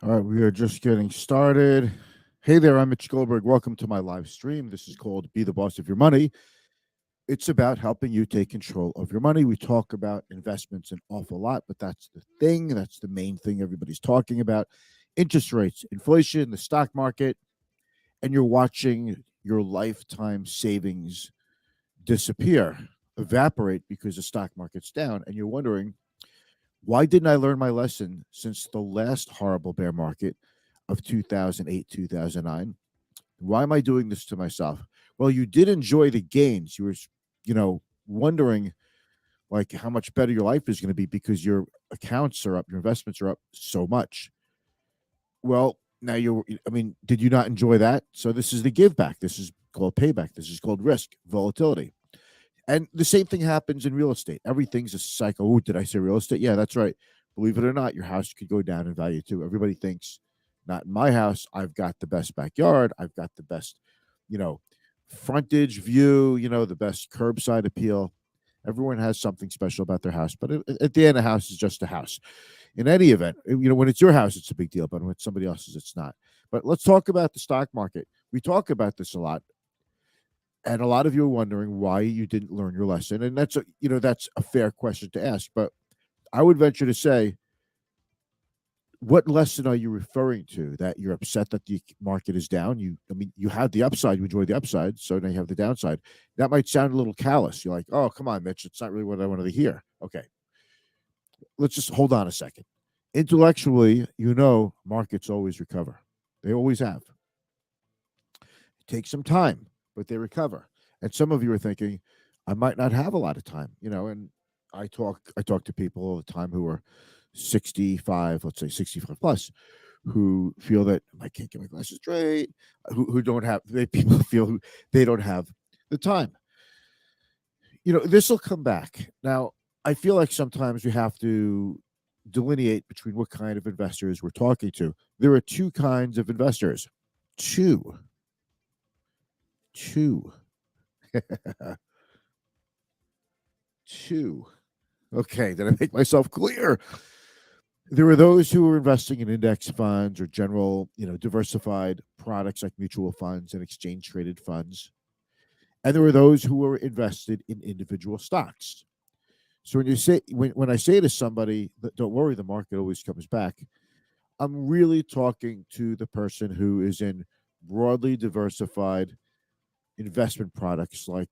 All right, we are just getting started. Hey there, I'm Mitch Goldberg. Welcome to my live stream. This is called Be the Boss of Your Money. It's about helping you take control of your money. We talk about investments an awful lot, but that's the thing. That's the main thing everybody's talking about. Interest rates, inflation, the stock market, and you're watching your lifetime savings disappear, evaporate because the stock market's down. And you're wondering, why didn't I learn my lesson since the last horrible bear market of 2008, 2009? Why am I doing this to myself? Well, you did enjoy the gains. You were, wondering like how much better your life is going to be because your accounts are up, your investments are up so much. Well, now did you not enjoy that? So this is the give back. This is called payback. This is called risk, volatility. And the same thing happens in real estate. Everything's a cycle. Oh, did I say real estate? Yeah, that's right. Believe it or not, your house could go down in value too. Everybody thinks, not in my house. I've got the best backyard. I've got the best, you know, frontage view, the best curbside appeal. Everyone has something special about their house, but at the end, a house is just a house. In any event, when it's your house, it's a big deal, but when it's somebody else's, it's not. But let's talk about the stock market. We talk about this a lot, and a lot of you are wondering why you didn't learn your lesson, and that's a fair question to ask. But I would venture to say, what lesson are you referring to? That you're upset that the market is down? You had the upside, you enjoy the upside, so now you have the downside. That might sound a little callous. You're like, oh, come on, Mitch, it's not really what I wanted to hear. Okay, let's just hold on a second. Intellectually, markets always recover. They always have. It takes some time, but they recover. And some of you are thinking, I might not have a lot of time, and I talk to people all the time who are 65, let's say 65 plus, who feel that I can't get my glasses straight, who don't have people feel they don't have the time. This will come back. Now, I feel like sometimes we have to delineate between what kind of investors we're talking to. There are two kinds of investors. Two. Two. Two. Okay, did I make myself clear? There are those who are investing in index funds or general, diversified products like mutual funds and exchange traded funds. And there are those who are invested in individual stocks. So when I say to somebody that don't worry, the market always comes back, I'm really talking to the person who is in broadly diversified investment products like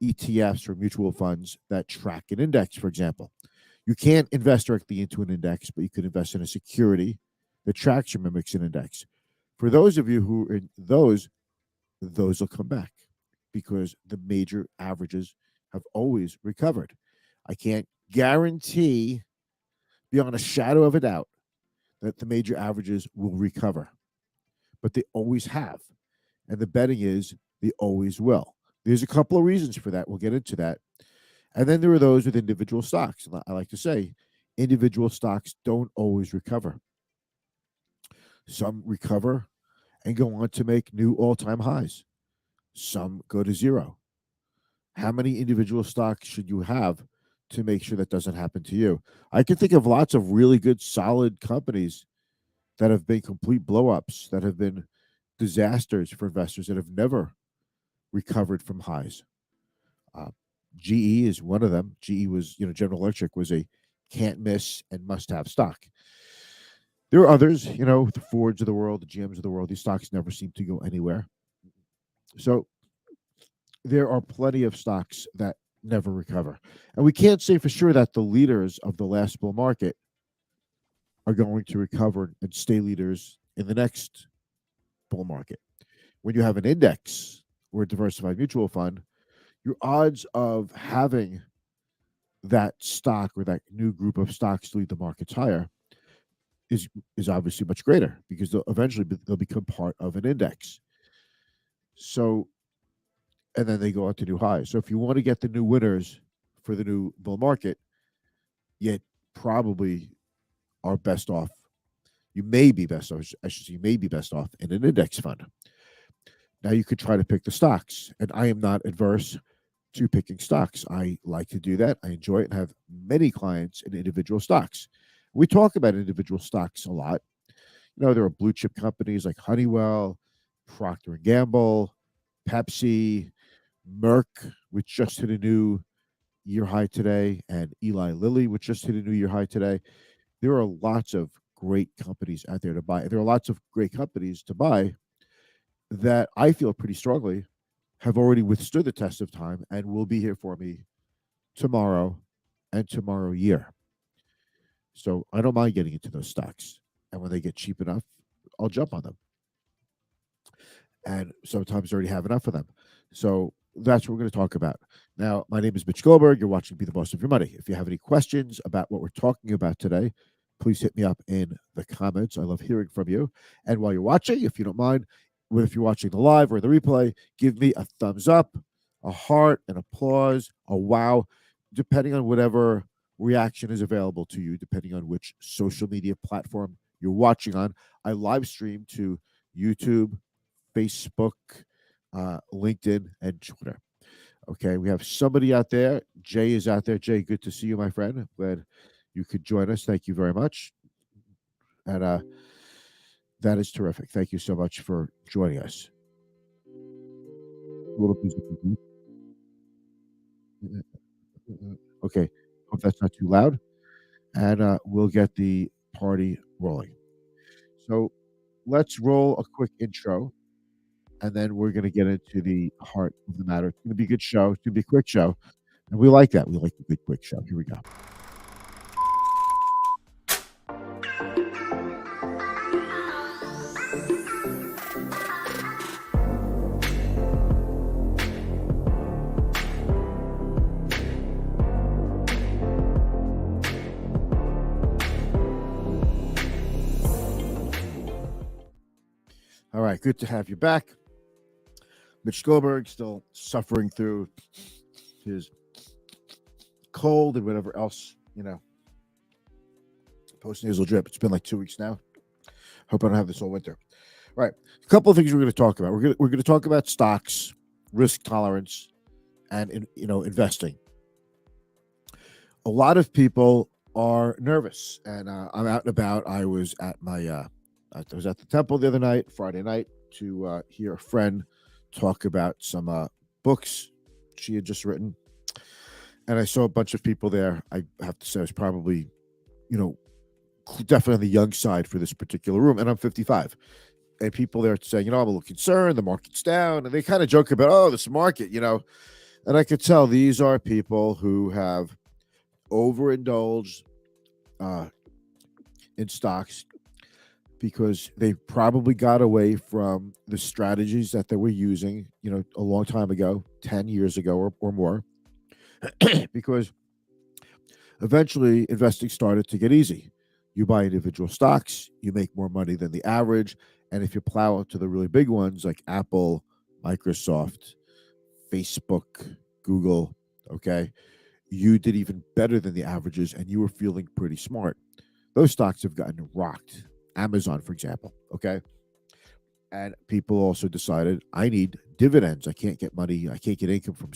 ETFs or mutual funds that track an index, for example. You can't invest directly into an index, but you can invest in a security that tracks or mimics an index. For those of you who are in those will come back because the major averages have always recovered. I can't guarantee beyond a shadow of a doubt that the major averages will recover, but they always have. And the betting is they always will. There's a couple of reasons for that. We'll get into that. And then there are those with individual stocks. And I like to say individual stocks don't always recover. Some recover and go on to make new all time highs, some go to zero. How many individual stocks should you have to make sure that doesn't happen to you? I can think of lots of really good, solid companies that have been complete blowups, that have been disasters for investors that have never recovered from highs. Uh, GE is one of them. GE was, General Electric was a can't miss and must have stock. There are others, the Fords of the world, the GMs of the world. These stocks never seem to go anywhere. So there are plenty of stocks that never recover. And we can't say for sure that the leaders of the last bull market are going to recover and stay leaders in the next bull market. When you have an index or a diversified mutual fund, your odds of having that stock or that new group of stocks lead the markets higher is obviously much greater because they'll become part of an index. So, and then they go on to new highs. So if you want to get the new winners for the new bull market, you probably are best off. You may be best off. I should say you may be best off in an index fund. Now you could try to pick the stocks, and I am not adverse to picking stocks. I like to do that. I enjoy it and have many clients in individual stocks. We talk about individual stocks a lot. There are blue chip companies like Honeywell, Procter and Gamble, Pepsi, Merck, which just hit a new year high today, and Eli Lilly, which just hit a new year high today. There are lots of great companies out there to buy. There are lots of great companies to buy that I feel pretty strongly have already withstood the test of time and will be here for me tomorrow and tomorrow year. So I don't mind getting into those stocks. And when they get cheap enough, I'll jump on them. And sometimes I already have enough of them. So that's what we're going to talk about. Now, my name is Mitch Goldberg. You're watching Be the Boss of Your Money. If you have any questions about what we're talking about today, please hit me up in the comments. I love hearing from you. And while you're watching, if you don't mind, if you're watching the live or the replay, give me a thumbs up, a heart, an applause, a wow, depending on whatever reaction is available to you, depending on which social media platform you're watching on. I live stream to YouTube, Facebook, LinkedIn, and Twitter. Okay, we have somebody out there. Jay is out there. Jay, good to see you, my friend. Glad you could join us. Thank you very much. And that is terrific. Thank you so much for joining us. A little music. Okay, hope that's not too loud. And we'll get the party rolling. So let's roll a quick intro, and then we're going to get into the heart of the matter. It's going to be a good show. It's going to be a quick show. And we like that. We like a good quick show. Here we go. All right, good to have you back. Mitch Goldberg still suffering through his cold and whatever else, post-nasal drip. It's been like 2 weeks now. Hope I don't have this all winter. All right, a couple of things we're going to talk about. We're going to talk about stocks, risk tolerance, and investing. A lot of people are nervous, and I'm out and about. I was at the temple the other night, Friday night, to hear a friend talk about some books she had just written. And I saw a bunch of people there. I have to say I was probably, definitely on the young side for this particular room. And I'm 55. And people there saying, I'm a little concerned. The market's down. And they kind of joke about, this market, And I could tell these are people who have overindulged in stocks because they probably got away from the strategies that they were using, a long time ago, 10 years ago or more, because eventually investing started to get easy. You buy individual stocks, you make more money than the average. And if you plow to the really big ones like Apple, Microsoft, Facebook, Google, okay, you did even better than the averages and you were feeling pretty smart. Those stocks have gotten rocked. Amazon, for example, okay? And people also decided, I need dividends. I can't get money. I can't get income from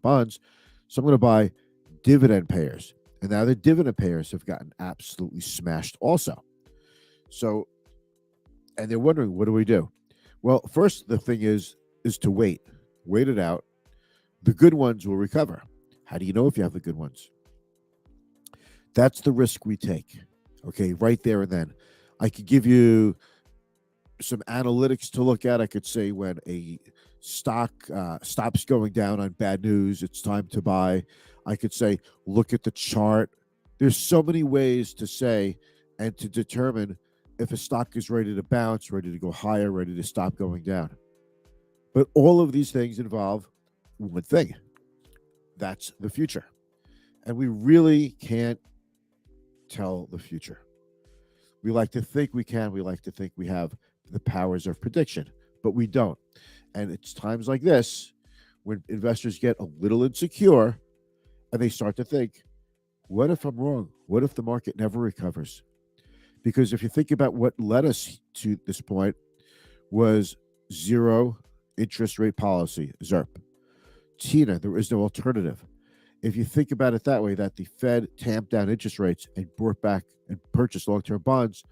bonds. So I'm going to buy dividend payers. And now the dividend payers have gotten absolutely smashed also. So, and they're wondering, what do we do? Well, first, the thing is to wait. Wait it out. The good ones will recover. How do you know if you have the good ones? That's the risk we take. Okay, right there and then. I could give you some analytics to look at. I could say when a stock stops going down on bad news, it's time to buy. I could say, look at the chart. There's so many ways to say and to determine if a stock is ready to bounce, ready to go higher, ready to stop going down. But all of these things involve one thing. That's the future. And we really can't tell the future. We like to think we can. We like to think we have the powers of prediction, but we don't. And it's times like this when investors get a little insecure and they start to think, what if I'm wrong? What if the market never recovers? Because if you think about what led us to this point was zero interest rate policy, ZIRP. TINA, there is no alternative. If you think about it that way, that the Fed tamped down interest rates and brought back and purchased long-term bonds,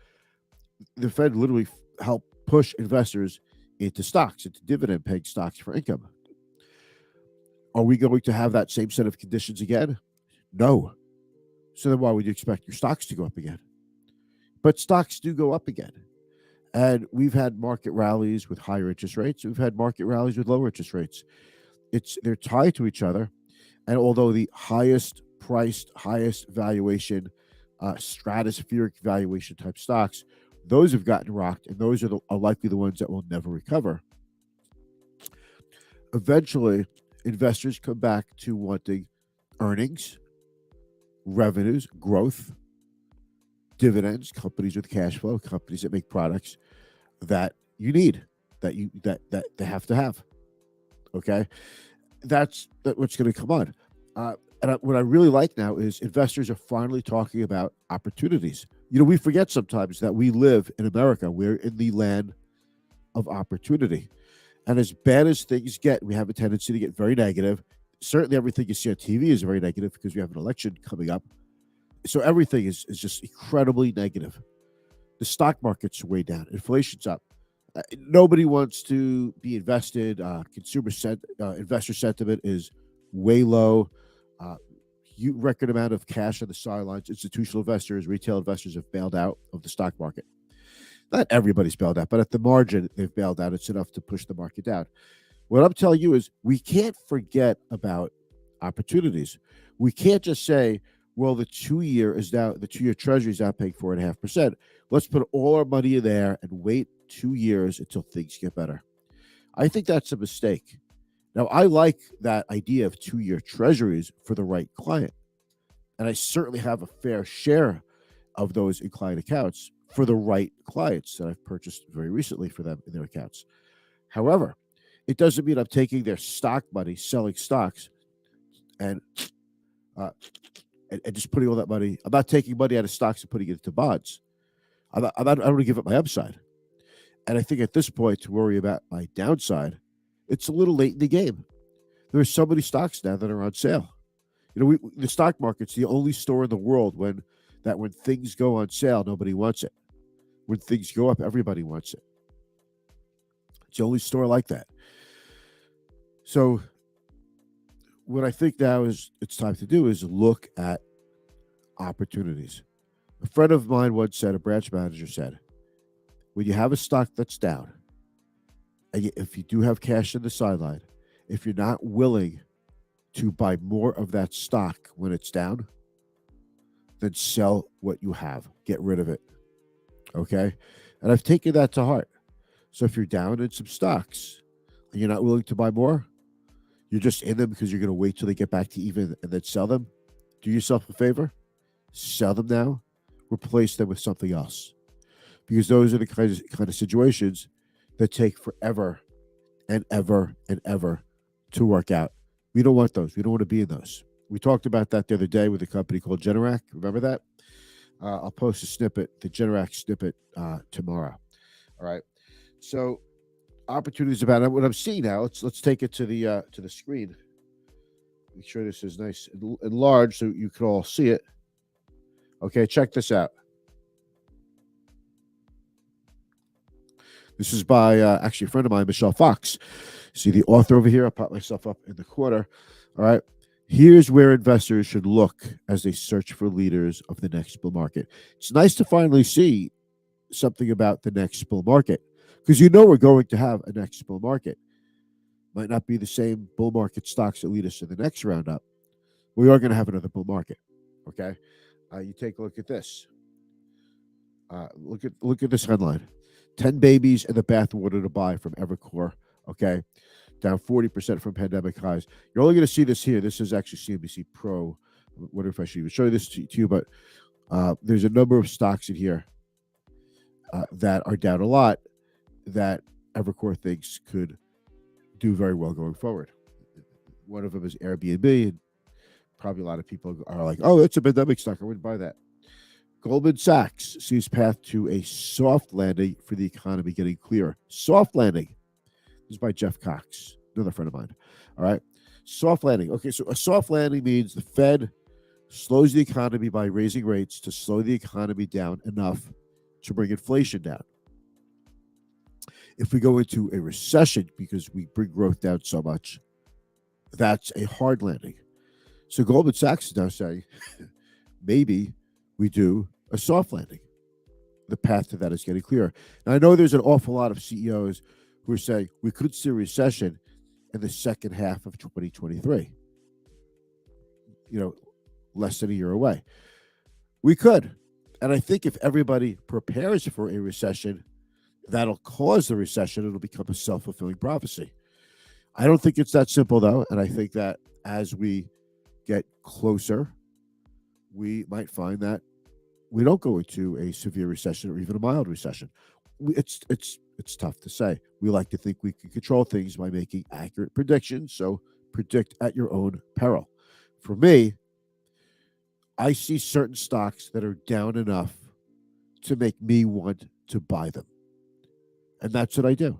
the Fed literally helped push investors into stocks, into dividend-paying stocks for income. Are we going to have that same set of conditions again? No. So then why would you expect your stocks to go up again? But stocks do go up again. And we've had market rallies with higher interest rates. We've had market rallies with lower interest rates. They're tied to each other. And although the highest priced, highest valuation, stratospheric valuation type stocks, those have gotten rocked, and those are likely the ones that will never recover. Eventually, investors come back to wanting earnings, revenues, growth, dividends, companies with cash flow, companies that make products that you need, that they have to have. Okay, that's what's going to come on. What I really like now is investors are finally talking about opportunities. We forget sometimes that we live in America. We're in the land of opportunity. And as bad as things get, we have a tendency to get very negative. Certainly everything you see on TV is very negative because we have an election coming up. So everything is just incredibly negative. The stock market's way down. Inflation's up. Nobody wants to be invested. Investor sentiment is way low. Record amount of cash on the sidelines. Institutional investors, retail investors have bailed out of the stock market. Not everybody's bailed out, but at the margin, they've bailed out. It's enough to push the market down. What I'm telling you is we can't forget about opportunities. We can't just say, well, the 2-year treasury is now paying 4.5%. Let's put all our money in there and wait 2 years until things get better. I think that's a mistake. Now, I like that idea of 2-year treasuries for the right client. And I certainly have a fair share of those in client accounts for the right clients that I've purchased very recently for them in their accounts. However, it doesn't mean I'm taking their stock money, selling stocks, and just putting all that money. I'm not taking money out of stocks and putting it into bonds. I don't want to give up my upside. And I think at this point, to worry about my downside, it's a little late in the game. There are so many stocks now that are on sale. The stock market's the only store in the world when things go on sale, nobody wants it. When things go up, everybody wants it. It's the only store like that. So what I think now is it's time to do is look at opportunities. A friend of mine once said, a branch manager said, when you have a stock that's down, and if you do have cash in the sideline, if you're not willing to buy more of that stock when it's down, then sell what you have. Get rid of it. Okay? And I've taken that to heart. So if you're down in some stocks and you're not willing to buy more, you're just in them because you're going to wait till they get back to even and then sell them. Do yourself a favor. Sell them now. Replace them with something else. Because those are the kind of situations that take forever and ever and ever to work out. We don't want those. We don't want to be in those. We talked about that the other day with a company called Generac. Remember that? I'll post a snippet, the Generac snippet, tomorrow. All right. So opportunities about it. What I'm seeing now. Let's take it to the screen. Make sure this is nice and large so you can all see it. Okay, check this out. This is by actually a friend of mine, Michelle Fox. See the author over here? I'll pop myself up in the corner. All right. Here's where investors should look as they search for leaders of the next bull market. It's nice to finally see something about the next bull market because we're going to have a next bull market. Might not be the same bull market stocks that lead us to the next roundup. We are going to have another bull market. Okay. You take a look at this. Look at this headline. 10 babies in the bathwater to buy from Evercore. Okay. Down 40% from pandemic highs. You're only going to see this here. This is actually CNBC Pro. I wonder if I should even show this to you, but there's a number of stocks in here that are down a lot that Evercore thinks could do very well going forward. One of them is Airbnb, and probably a lot of people are like, oh, it's a pandemic stock. I wouldn't buy that. Goldman Sachs sees path to a soft landing for the economy getting clearer. Soft landing. This is by Jeff Cox, another friend of mine. All right. Soft landing. Okay, so a soft landing means the Fed slows the economy by raising rates to slow the economy down enough to bring inflation down. If we go into a recession because we bring growth down so much, that's a hard landing. So Goldman Sachs is now saying maybe we do a soft landing. The path to that is getting clearer. Now, I know there's an awful lot of CEOs who are saying we could see a recession in the second half of 2023. Less than a year away. We could. And I think if everybody prepares for a recession, that'll cause the recession. It'll become a self-fulfilling prophecy. I don't think it's that simple, though. And I think that as we get closer, we might find that we don't go into a severe recession or even a mild recession. It's tough to say. We like to think we can control things by making accurate predictions. So predict at your own peril. For me, I see certain stocks that are down enough to make me want to buy them. And that's what I do.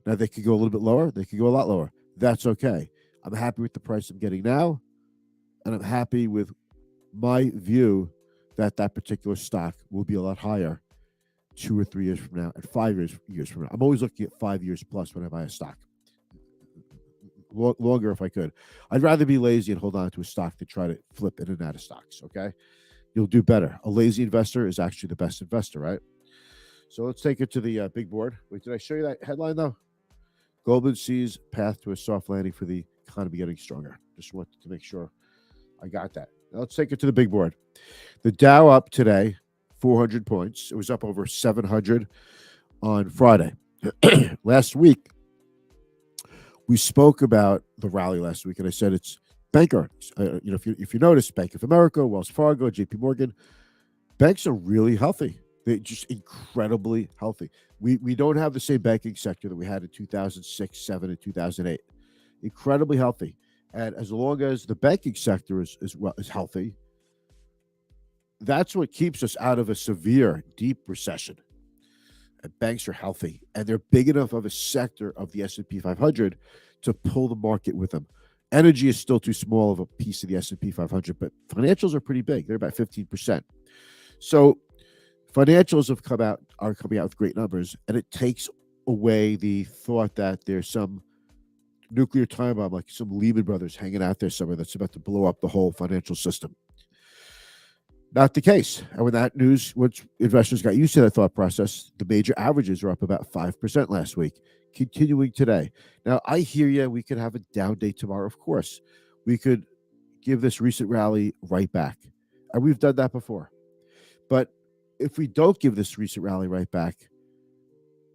Now, they could go a little bit lower. They could go a lot lower. That's okay. I'm happy with the price I'm getting now. And I'm happy with my view that that particular stock will be a lot higher 2 or 3 years from now and 5 years from now. I'm always looking at 5 years plus when I buy a stock. Longer if I could. I'd rather be lazy and hold on to a stock than try to flip in and out of stocks, okay? You'll do better. A lazy investor is actually the best investor, right? So let's take it to the big board. Wait, did I show you that headline, though? Goldman sees path to a soft landing for the economy getting stronger. Just wanted to make sure I got that. Now let's take it to the big board. The Dow up today, 400 points. It was up over 700 on Friday. Last week, we spoke about the rally last week, and I said it's bank earnings. If you notice, Bank of America, Wells Fargo, J.P. Morgan, banks are really healthy. They're just incredibly healthy. We don't have the same banking sector that we had in 2006, 7, and 2008. Incredibly healthy. And as long as the banking sector is healthy, that's what keeps us out of a severe, deep recession. And banks are healthy, and they're big enough of a sector of the S&P 500 to pull the market with them. Energy is still too small of a piece of the S&P 500, but financials are pretty big. They're about 15%. So financials are coming out with great numbers, and it takes away the thought that there's some nuclear time bomb, like some Lehman Brothers hanging out there somewhere that's about to blow up the whole financial system. Not the case. And when that news, once investors got used to that thought process, the major averages are up about 5% last week, continuing today. Now, I hear you. We could have a down day tomorrow, of course. We could give this recent rally right back. And we've done that before. But if we don't give this recent rally right back,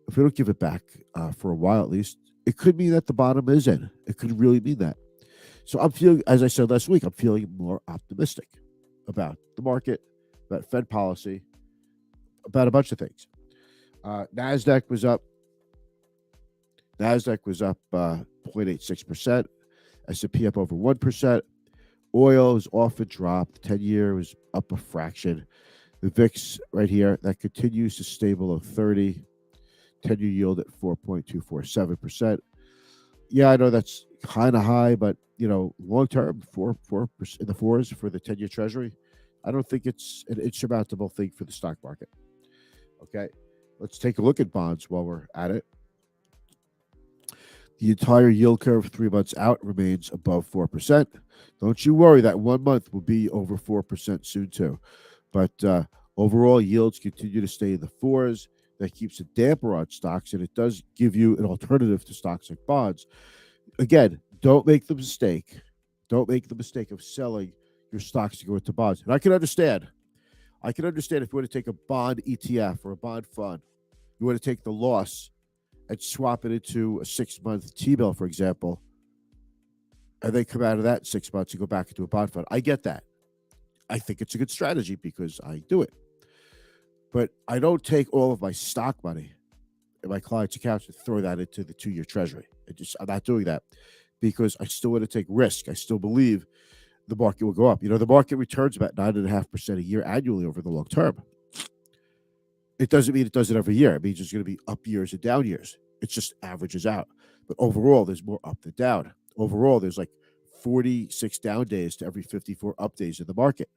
if we don't give it back for a while at least, it could mean that the bottom is in. It could really mean that. So I'm feeling, as I said last week, I'm feeling more optimistic about the market, about Fed policy, about a bunch of things. NASDAQ was up. NASDAQ was up 0.86%. S&P up over 1%. Oil is off a drop. The 10-year was up a fraction. The VIX right here, that continues to stay below 30. 10-year yield at 4.247%. Yeah, I know that's kind of high, but long term, 4% in the fours for the 10-year Treasury. I don't think it's an insurmountable thing for the stock market. Okay, let's take a look at bonds while we're at it. The entire yield curve 3 months out remains above 4%. Don't you worry, that 1 month will be over 4% soon too. But overall, yields continue to stay in the fours. That keeps a damper on stocks, and it does give you an alternative to stocks like bonds. Again, don't make the mistake. Don't make the mistake of selling your stocks to go into bonds. And I can understand. If you want to take a bond ETF or a bond fund, you want to take the loss and swap it into a 6-month T-bill, for example, and then come out of that in 6 months and go back into a bond fund. I get that. I think it's a good strategy because I do it. But I don't take all of my stock money in my clients' accounts and throw that into the 2-year Treasury. I'm not doing that because I still want to take risk. I still believe the market will go up. The market returns about 9.5% a year annually over the long term. It doesn't mean it does it every year. It means there's going to be up years and down years. It just averages out. But overall, there's more up than down. Overall, there's like 46 down days to every 54 up days in the market.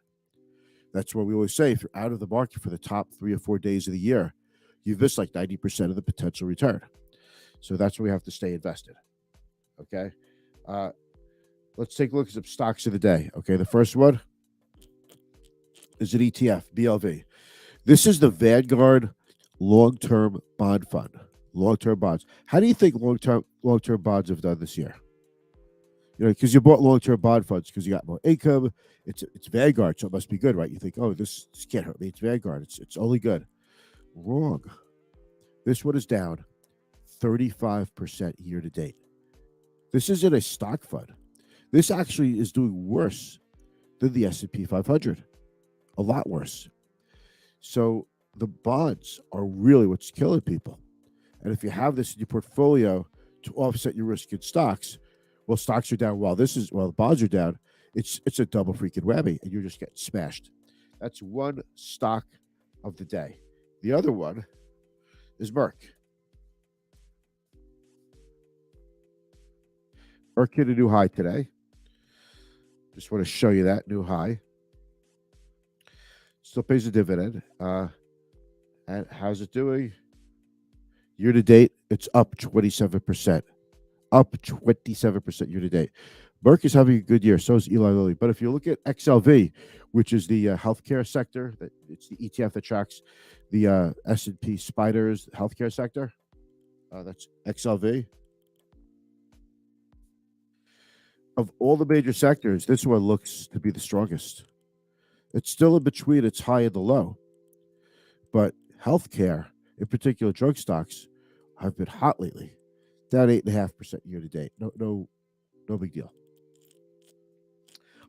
That's what we always say. If you're out of the market for the top 3 or 4 days of the year, you've missed like 90% of the potential return. So that's where we have to stay invested. Okay. Uh, let's take a look at some stocks of the day. Okay. The first one is an ETF, BLV. This is the Vanguard Long Term Bond Fund. Long term bonds. How do you think long term bonds have done this year? Because you bought long term bond funds because you got more income. It's Vanguard, so it must be good, right? You think, oh, this can't hurt me. It's Vanguard. It's only good. Wrong. This one is down 35% year to date. This isn't a stock fund. This actually is doing worse than the S&P 500. A lot worse. So the bonds are really what's killing people. And if you have this in your portfolio to offset your risk in stocks, well, stocks are down while the bonds are down. It's a double freaking whammy, and you're just getting smashed. That's one stock of the day. The other one is Merck. Merck hit a new high today. Just want to show you that new high. Still pays a dividend. And how's it doing? Year to date, it's up 27%. Up 27% year to date. Merck is having a good year. So is Eli Lilly. But if you look at XLV, which is the healthcare sector, it's the ETF that tracks the S&P Spiders healthcare sector. That's XLV. Of all the major sectors, this one looks to be the strongest. It's still in between its high and the low. But healthcare, in particular drug stocks, have been hot lately. Down 8.5% year to date. No big deal.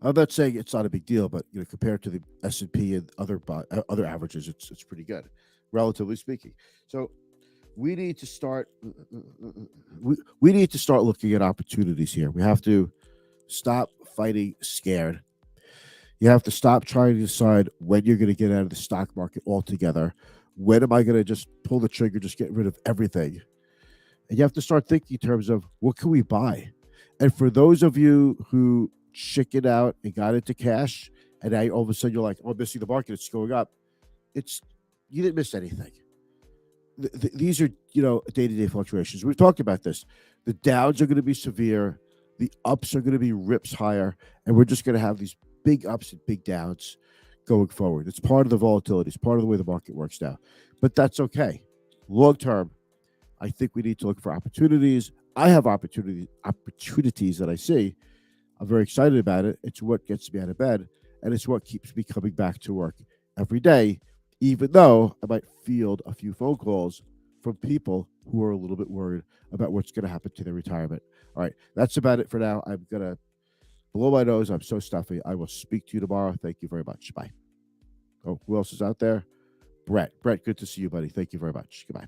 I'm not saying it's not a big deal, but compared to the S&P and other averages, it's pretty good, relatively speaking. So we need to start. We need to start looking at opportunities here. We have to stop fighting scared. You have to stop trying to decide when you're going to get out of the stock market altogether. When am I going to just pull the trigger, just get rid of everything? And you have to start thinking in terms of what can we buy? And for those of you who chickened out and got into cash, and now all of a sudden you're like, oh, I'm missing the market, it's going up. You didn't miss anything. These are, day-to-day fluctuations. We've talked about this. The downs are going to be severe. The ups are going to be rips higher. And we're just going to have these big ups and big downs going forward. It's part of the volatility. It's part of the way the market works now. But that's okay. Long term, I think we need to look for opportunities. I have opportunities that I see. I'm very excited about it. It's what gets me out of bed, and it's what keeps me coming back to work every day, even though I might field a few phone calls from people who are a little bit worried about what's going to happen to their retirement. All right, that's about it for now. I'm going to blow my nose. I'm so stuffy. I will speak to you tomorrow. Thank you very much. Bye. Oh, who else is out there? Brett. Brett, good to see you, buddy. Thank you very much. Goodbye.